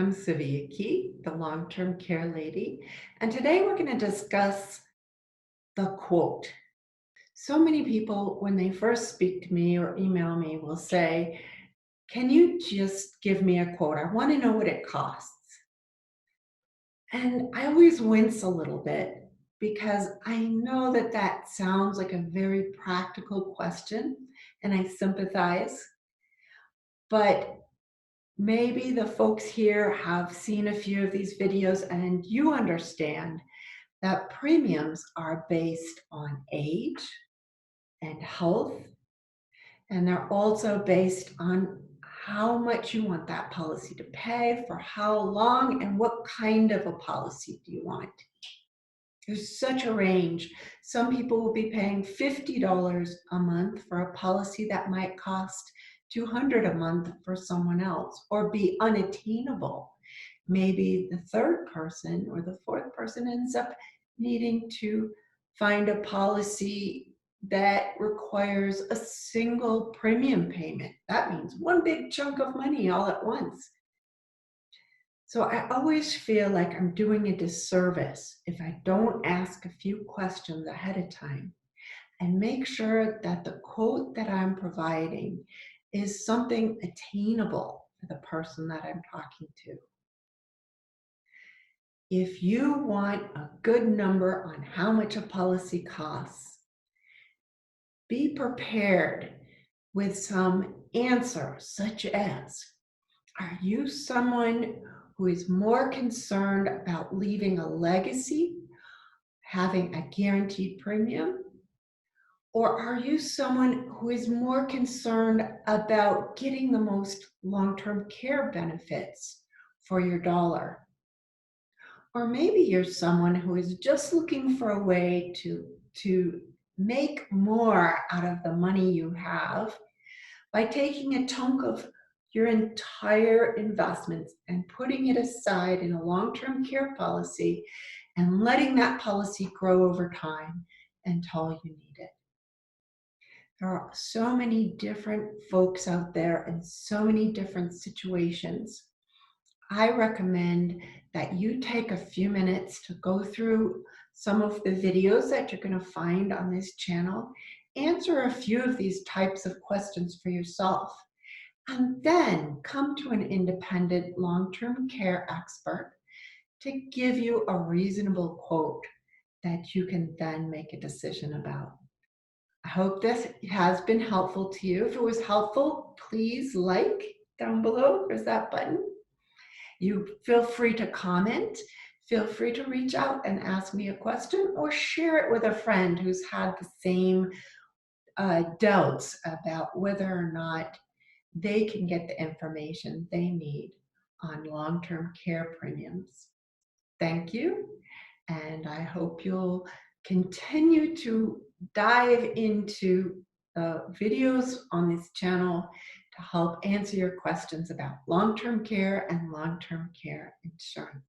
I'm Sylvia Key, the long-term care lady, and today we're going to discuss the quote. So many people, when they first speak to me or email me, will say, "Can you just give me a quote? I want to know what it costs." And I always wince a little bit because I know that that sounds like a very practical question, and I sympathize. But maybe the folks here have seen a few of these videos and you understand that premiums are based on age and health, and they're also based on how much you want that policy to pay, for how long, and what kind of a policy do you want. There's such a range. Some people will be paying $50 a month for a policy that might cost $200 a month for someone else or be unattainable. Maybe the third person or the fourth person ends up needing to find a policy that requires a single premium payment. That means one big chunk of money all at once. So I always feel like I'm doing a disservice if I don't ask a few questions ahead of time and make sure that the quote that I'm providing is something attainable for the person that I'm talking to. If you want a good number on how much a policy costs, be prepared with some answers such as, are you someone who is more concerned about leaving a legacy, having a guaranteed premium? Or are you someone who is more concerned about getting the most long-term care benefits for your dollar? Or maybe you're someone who is just looking for a way to make more out of the money you have by taking a chunk of your entire investments and putting it aside in a long-term care policy and letting that policy grow over time until you need it. There are so many different folks out there and so many different situations. I recommend that you take a few minutes to go through some of the videos that you're going to find on this channel, answer a few of these types of questions for yourself, and then come to an independent long-term care expert to give you a reasonable quote that you can then make a decision about. I hope this has been helpful to you. If it was helpful, please like down below. There's that button. You feel free to comment. Feel free to reach out and ask me a question or share it with a friend who's had the same doubts about whether or not they can get the information they need on long-term care premiums. Thank you, and I hope you'll continue to dive into the videos on this channel to help answer your questions about long-term care and long-term care insurance.